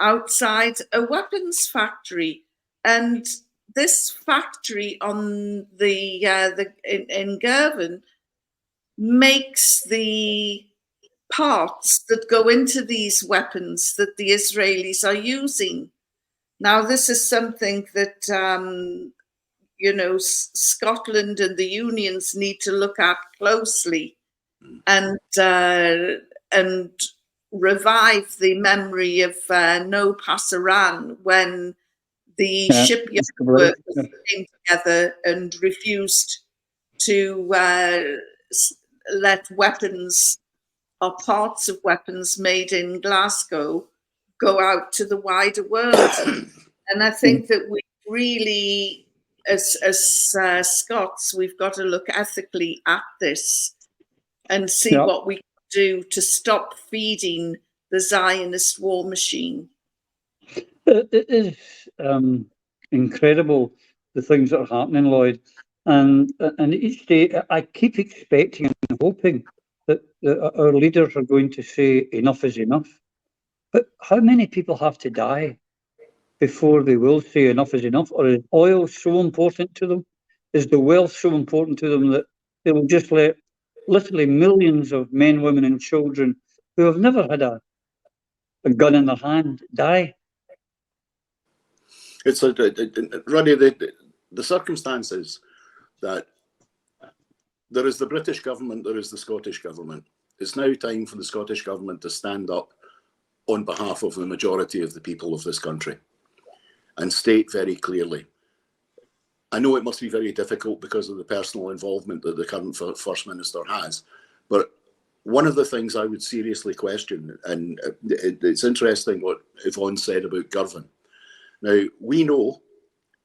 outside a weapons factory, and this factory on in Girvan makes the parts that go into these weapons that the Israelis are using. Now, this is something that Scotland and the unions need to look at closely, and revive the memory of No Passaran, when the shipyard workers came together and refused to let weapons or parts of weapons made in Glasgow go out to the wider world. And I think that we really, as Scots, we've got to look ethically at this and see what we can do to stop feeding the Zionist war machine. It is incredible, the things that are happening, Lloyd. And each day I keep expecting and hoping that our leaders are going to say enough is enough. But how many people have to die before they will say enough is enough? Or is oil so important to them? Is the wealth so important to them that they will just let literally millions of men, women and children who have never had a gun in their hand die? It's Ronnie, the circumstances that there is the British government, there is the Scottish government. It's now time for the Scottish government to stand up on behalf of the majority of the people of this country and state very clearly. I know it must be very difficult because of the personal involvement that the current First Minister has, but one of the things I would seriously question, and it's interesting what Yvonne said about Girvan. Now, we know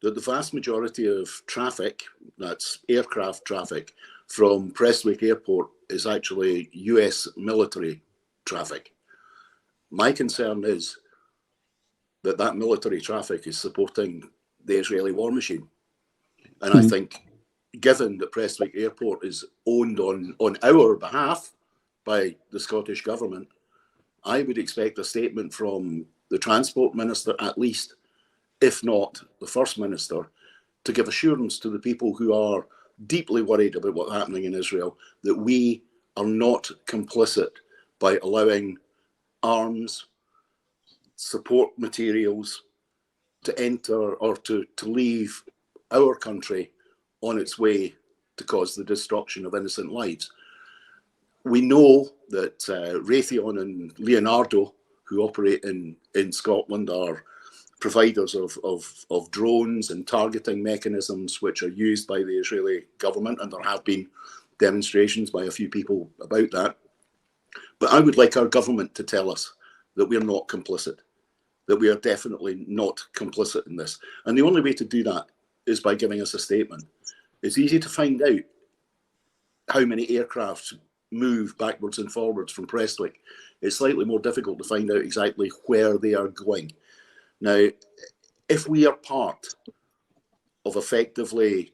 that the vast majority of traffic, that's aircraft traffic, from Prestwick Airport is actually US military traffic. My concern is that that military traffic is supporting the Israeli war machine. And I think, given that Prestwick Airport is owned on our behalf by the Scottish government, I would expect a statement from the Transport Minister at least, if not the First Minister, to give assurance to the people who are deeply worried about what's happening in Israel, that we are not complicit by allowing arms, support materials to enter or to leave our country on its way to cause the destruction of innocent lives. We know that Raytheon and Leonardo, who operate in Scotland, are providers of drones and targeting mechanisms which are used by the Israeli government, and there have been demonstrations by a few people about that. But I would like our government to tell us that we are not complicit, that we are definitely not complicit in this. And the only way to do that is by giving us a statement. It's easy to find out how many aircraft move backwards and forwards from Prestwick. It's slightly more difficult to find out exactly where they are going. Now, if we are part of effectively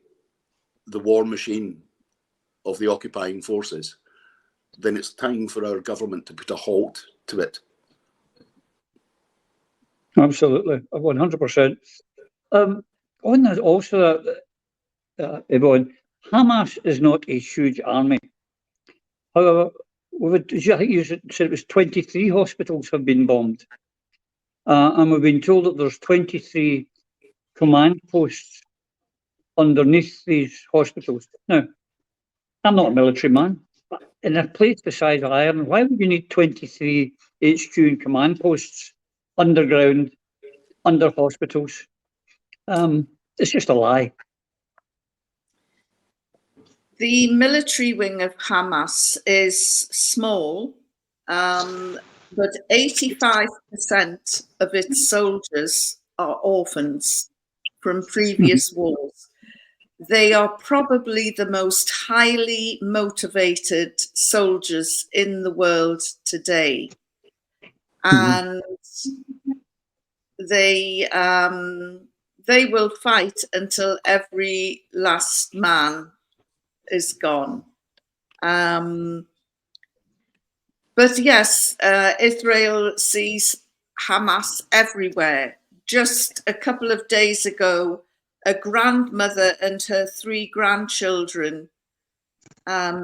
the war machine of the occupying forces, then it's time for our government to put a halt to it. Absolutely, 100%. On that also, Yvonne, Hamas is not a huge army. However, I think you said it was 23 hospitals have been bombed. And we've been told that there's 23 command posts underneath these hospitals. Now, I'm not a military man, but in a place the size of Ireland, why would you need 23 HQ and command posts underground, under hospitals? It's just a lie. The military wing of Hamas is small. but 85% of its soldiers are orphans from previous wars. They are probably the most highly motivated soldiers in the world today. And they will fight until every last man is gone. But yes, Israel sees Hamas everywhere. Just a couple of days ago, a grandmother and her 3 grandchildren,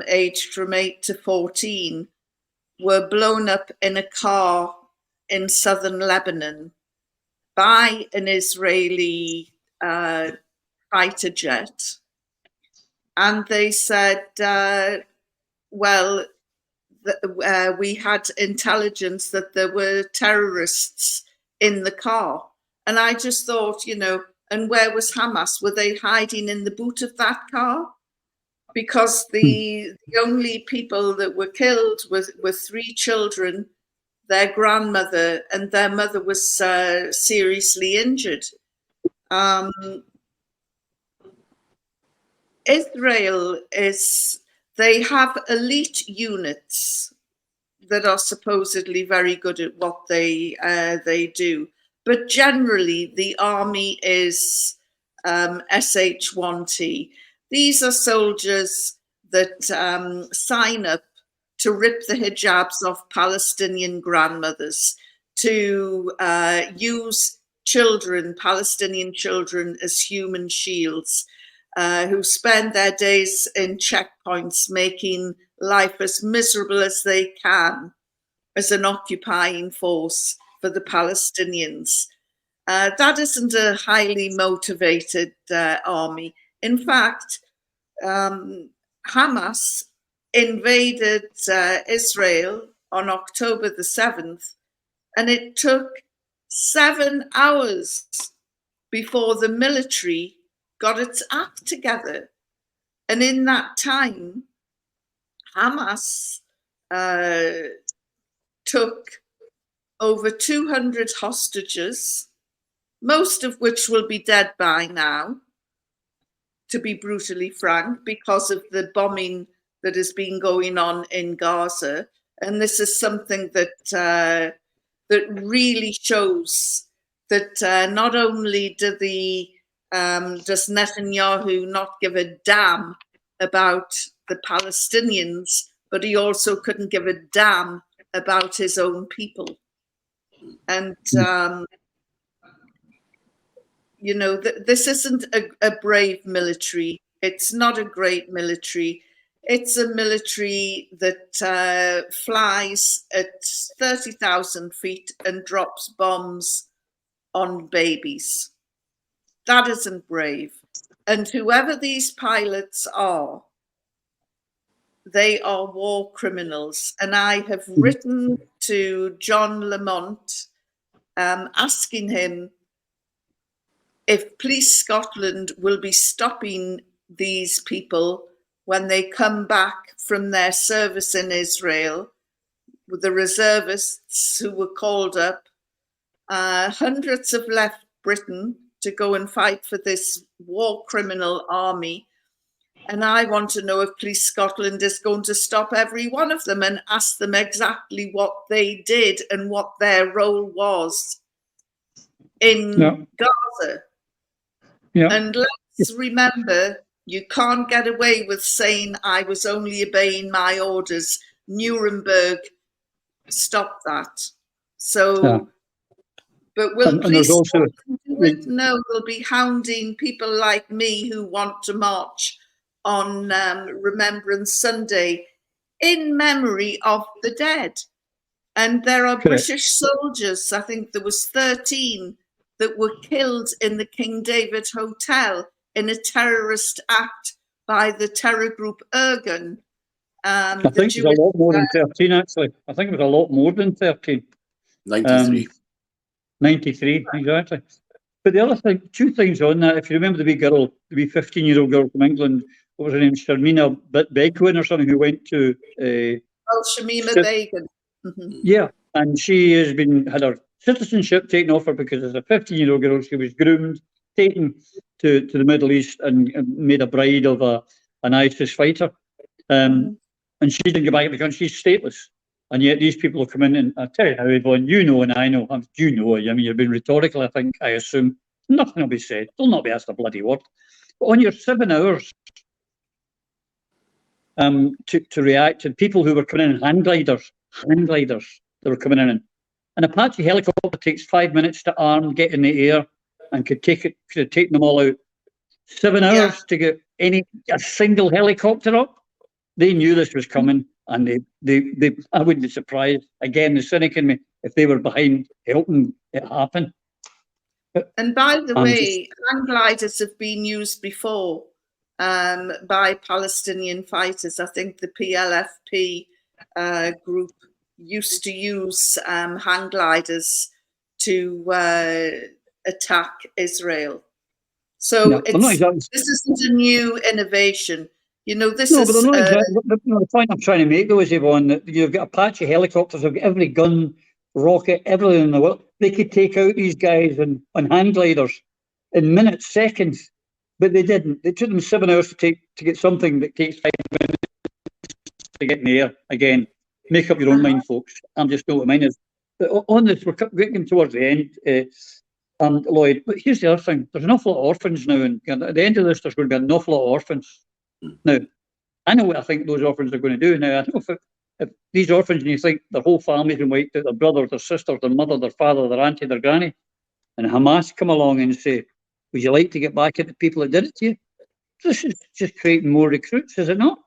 aged from 8 to 14, were blown up in a car in southern Lebanon by an Israeli fighter jet. And they said, well, we had intelligence that there were terrorists in the car. And I just thought, you know, and where was Hamas? Were they hiding in the boot of that car? Because the only people that were killed were 3 children, their grandmother, and their mother was seriously injured. Israel they have elite units that are supposedly very good at what they do. But generally, the army is SH-1T. These are soldiers that sign up to rip the hijabs off Palestinian grandmothers, to use children, Palestinian children, as human shields, who spend their days in checkpoints making life as miserable as they can as an occupying force for the Palestinians. That isn't a highly motivated army. In fact, Hamas invaded Israel on October the 7th, and it took 7 hours before the military got its act together. And in that time, Hamas took over 200 hostages, most of which will be dead by now, to be brutally frank, because of the bombing that has been going on in Gaza. And this is something that really shows that not only does Netanyahu not give a damn about the Palestinians, but he also couldn't give a damn about his own people. And you know, this isn't a brave military. It's not a great military. It's a military that flies at 30,000 feet and drops bombs on babies. That isn't brave. And whoever these pilots are, they are war criminals. And I have written to John Lamont asking him if Police Scotland will be stopping these people when they come back from their service in Israel, with the reservists who were called up. Hundreds have left Britain to go and fight for this war criminal army. And I want to know if Police Scotland is going to stop every one of them and ask them exactly what they did and what their role was in Gaza. Yeah. And let's remember, you can't get away with saying I was only obeying my orders. Nuremberg stopped that. So, but will Police Scotland do it? No, they'll be hounding people like me who want to march on Remembrance Sunday in memory of the dead. And there are British soldiers, I think there was 13, that were killed in the King David Hotel in a terrorist act by the terror group Ergun. I think it was a lot more than 13, actually. I think it was a lot more than 13. 93. 93, exactly. But the other thing, 2 things on that. If you remember the wee girl, the wee 15-year-old girl from England, what was her name? Sharmina Begwin or something, who went to... Shamima Begum. Yeah. and she has had her citizenship taken off her because as a 15-year-old girl, she was groomed, taken to the Middle East and made a bride of an ISIS fighter. And she didn't go back to the country. She's stateless. And yet these people have come in, and I tell you now, Yvonne, you know, and I know, you know, I mean, you're being rhetorical, I think, I assume. Nothing will be said. They'll not be asked a bloody word. But on your 7 hours to react to people who were coming in hang gliders, they were coming in. An Apache helicopter takes 5 minutes to arm, get in the air, and could have taken them all out. 7 hours to get a single helicopter up. They knew this was coming, and they I wouldn't be surprised. Again, the cynic in me, if they were behind helping it happen. And by the way, hang gliders have been used before by Palestinian fighters. I think the PLFP group used to use hang gliders to attack Israel. So this isn't a new innovation. You know, this is... the point I'm trying to make, though, is, Yvonne, that you've got Apache helicopters, they've got every gun, rocket, everything in the world. They could take out these guys on hang gliders in minutes, seconds, but they didn't. It took them 7 hours to get something that takes 5 minutes to get in the air. Again, make up your own mind, folks. I'm just know what mine is. But on this, we're getting towards the end, Lloyd. But here's the other thing: there's an awful lot of orphans now, and at the end of this, there's going to be an awful lot of orphans. Now, I know what I think those orphans are going to do. Now, I don't know if these orphans, and you think their whole family's been wiped out, their brother, their sister, their mother, their father, their auntie, their granny, and Hamas come along and say, would you like to get back at the people that did it to you? This is just creating more recruits, is it not?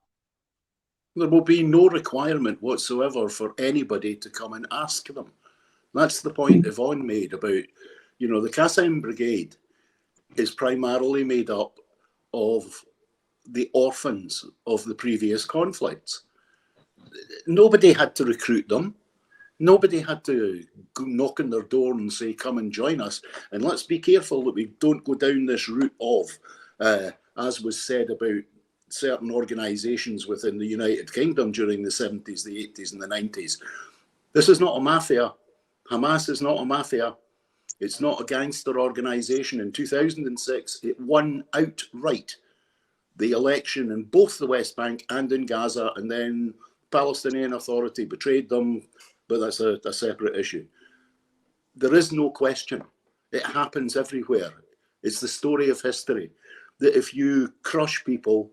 There will be no requirement whatsoever for anybody to come and ask them. That's the point Yvonne made about, you know, the Qassam Brigade is primarily made up of the orphans of the previous conflicts. Nobody had to recruit them. Nobody had to go knock on their door and say, come and join us. And let's be careful that we don't go down this route of, as was said about certain organisations within the United Kingdom during the 70s, the 80s and the 90s. This is not a mafia. Hamas is not a mafia. It's not a gangster organisation. In 2006, it won outright the election in both the West Bank and in Gaza, and then Palestinian Authority betrayed them, but that's a separate issue. There is no question. It happens everywhere. It's the story of history that if you crush people,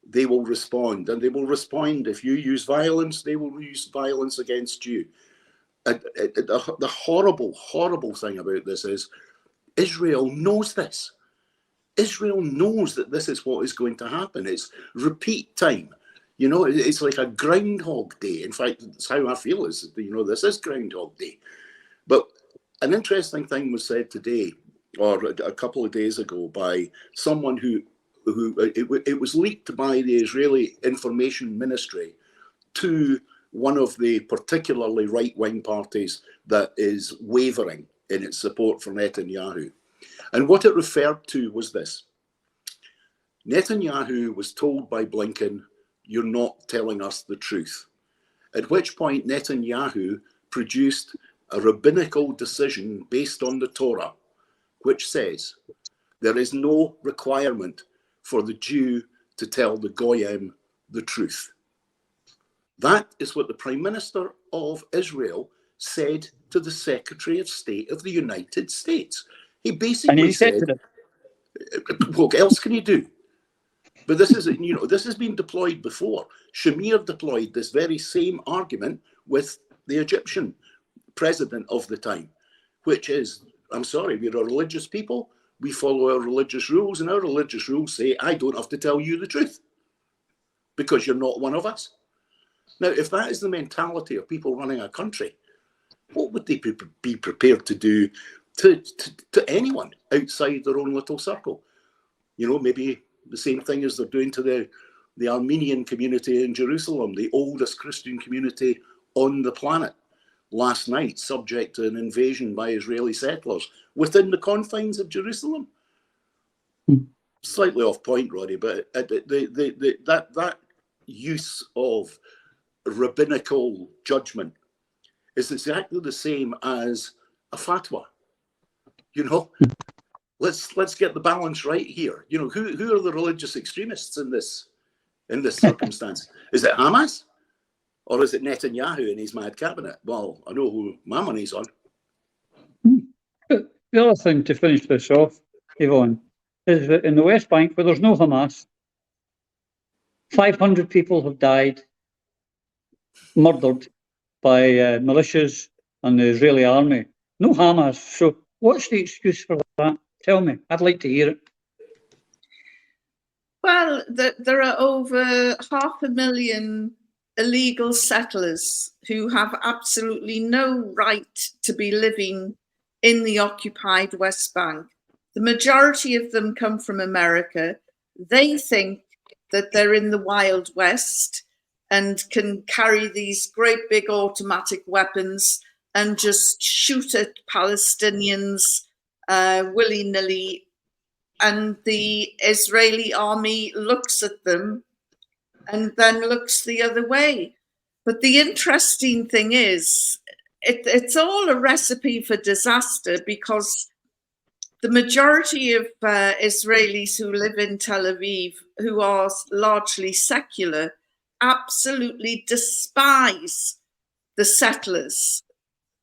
they will respond, and they will respond. If you use violence, they will use violence against you. The horrible, horrible thing about this is Israel knows this. Israel knows that this is what is going to happen. It's repeat time. You know, it's like a Groundhog Day. In fact, that's how I feel is, you know, this is Groundhog Day. But an interesting thing was said today, or a couple of days ago, by someone who it was leaked by the Israeli Information Ministry to one of the particularly right-wing parties that is wavering in its support for Netanyahu. And what it referred to was this. Netanyahu was told by Blinken, you're not telling us the truth. At which point Netanyahu produced a rabbinical decision based on the Torah, which says there is no requirement for the Jew to tell the Goyim the truth. That is what the Prime Minister of Israel said to the Secretary of State of the United States. He basically said, what else can he do? But this is, you know, this has been deployed before. Shamir deployed this very same argument with the Egyptian president of the time, which is, I'm sorry, we're a religious people. We follow our religious rules, and our religious rules say, I don't have to tell you the truth because you're not one of us. Now, if that is the mentality of people running a country, what would they be prepared to do to anyone outside their own little circle? You know, maybe the same thing as they're doing to the Armenian community in Jerusalem, the oldest Christian community on the planet, last night, subject to an invasion by Israeli settlers within the confines of Jerusalem. Slightly off point, Roddy, but that use of rabbinical judgment is exactly the same as a fatwa. You know, let's get the balance right here. You know, who are the religious extremists in this circumstance? Is it Hamas, or is it Netanyahu and his mad cabinet? Well, I know who my money's on. The other thing to finish this off, Yvonne, is that in the West Bank, where there's no Hamas, 500 people have died, murdered by militias and the Israeli army. No Hamas. So what's the excuse for that? Tell me. I'd like to hear it. Well, there are over 500,000 illegal settlers who have absolutely no right to be living in the occupied West Bank. The majority of them come from America. They think that they're in the Wild West and can carry these great big automatic weapons and just shoot at Palestinians willy-nilly. And the Israeli army looks at them and then looks the other way. But the interesting thing is, it's all a recipe for disaster, because the majority of Israelis who live in Tel Aviv, who are largely secular, absolutely despise the settlers,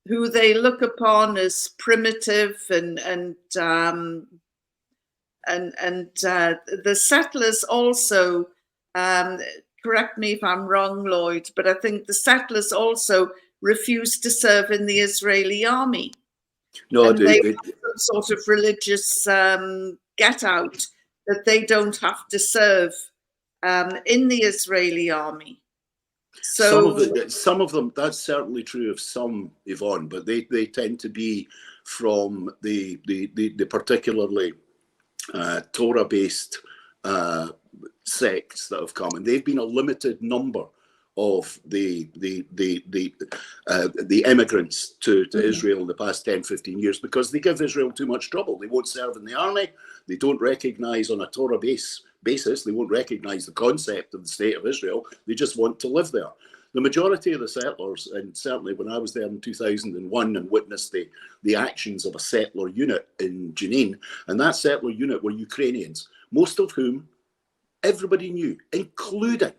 who they look upon as primitive, and the settlers also, correct me if I'm wrong, Lloyd, but I think the settlers also refused to serve in the Israeli army. No, and they have some sort of religious get out that they don't have to serve in the Israeli army. So some of them, that's certainly true of some, Yvonne, but they tend to be from the particularly Torah-based sects that have come, and they've been a limited number of the immigrants to Israel in the past 10, 15 years, because they give Israel too much trouble. They won't serve in the army. They don't recognize on a Torah basis, they won't recognize the concept of the state of Israel. They just want to live there. The majority of the settlers, and certainly when I was there in 2001 and witnessed the actions of a settler unit in Jenin, and that settler unit were Ukrainians, most of whom everybody knew, including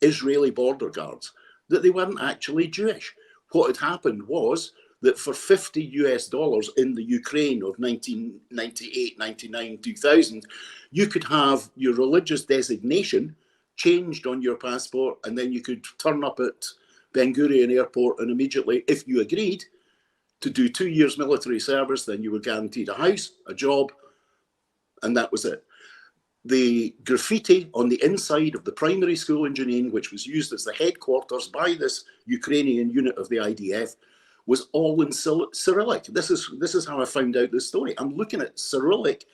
Israeli border guards, that they weren't actually Jewish. What had happened was that for $50 in the Ukraine of 1998, 99, 2000, you could have your religious designation changed on your passport, and then you could turn up at Ben Gurion Airport, and immediately, if you agreed to do 2 years military service, then you were guaranteed a house, a job, and that was it. The graffiti on the inside of the primary school in Jenin, which was used as the headquarters by this Ukrainian unit of the IDF, was all in Cyrillic. This is how I found out this story. I'm looking at Cyrillic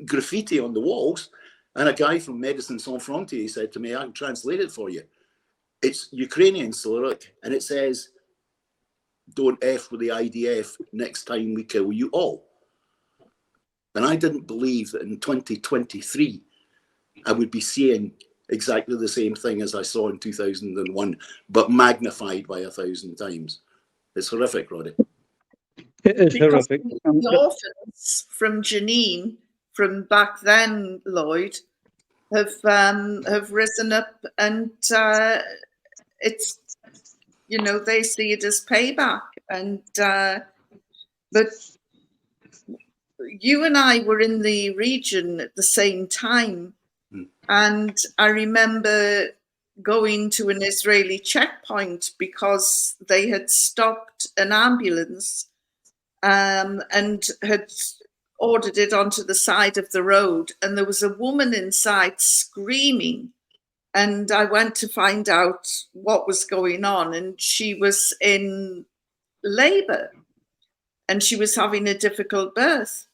graffiti on the walls, and a guy from Médecins Sans Frontières said to me, I can translate it for you. It's Ukrainian Cyrillic, and it says, "Don't F with the IDF, next time we kill you all." And I didn't believe that in 2023, I would be seeing exactly the same thing as I saw in 2001, but magnified by 1,000 times. It's horrific, Roddy. It is horrific. The orphans from Jenin, from back then, Lloyd, have risen up, and it's, you know, they see it as payback. And but you and I were in the region at the same time, and I remember going to an Israeli checkpoint because they had stopped an ambulance and had ordered it onto the side of the road, and there was a woman inside screaming, and I went to find out what was going on, and she was in labor and she was having a difficult birth.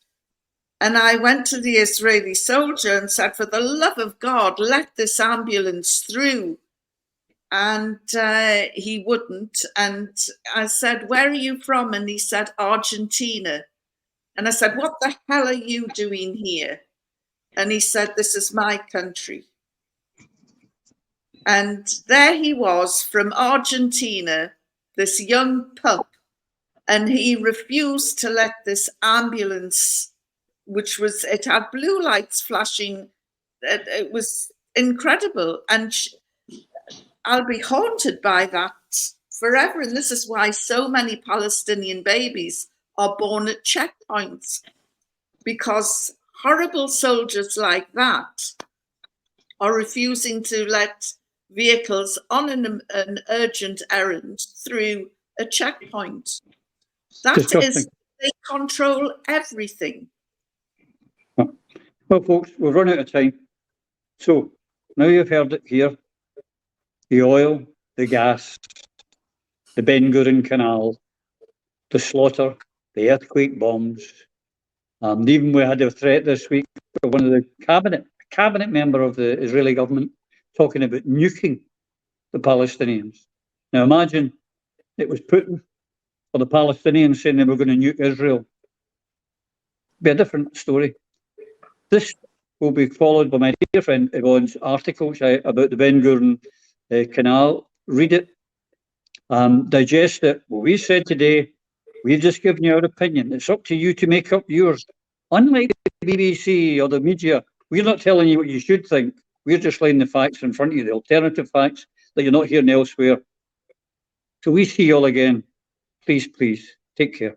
And I went to the Israeli soldier and said, for the love of God, let this ambulance through. And he wouldn't. And I said, where are you from? And he said, Argentina. And I said, what the hell are you doing here? And he said, this is my country. And there he was from Argentina, this young pup, and he refused to let this ambulance, it had blue lights flashing. It was incredible. And I'll be haunted by that forever. And this is why so many Palestinian babies are born at checkpoints, because horrible soldiers like that are refusing to let vehicles on an urgent errand through a checkpoint. That is, they control everything. Well, folks, we've run out of time. So now you've heard it here. The oil, the gas, the Ben Gurion Canal, the slaughter, the earthquake bombs. Even we had a threat this week for one of the cabinet member of the Israeli government talking about nuking the Palestinians. Now imagine it was Putin or the Palestinians saying they were going to nuke Israel. It'd be a different story. This will be followed by my dear friend Yvonne's article about the Ben Gurion Canal. Read it, digest it. What we said today, we've just given you our opinion. It's up to you to make up yours. Unlike the BBC or the media, we're not telling you what you should think. We're just laying the facts in front of you, the alternative facts that you're not hearing elsewhere. So we see you all again. Please, take care.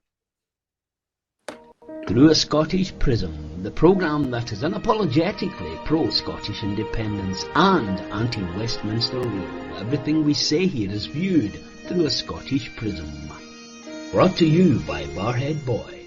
Through a Scottish Prism, the programme that is unapologetically pro-Scottish independence and anti-Westminster rule. Everything we say here is viewed through a Scottish prism. Brought to you by Barhead Boy.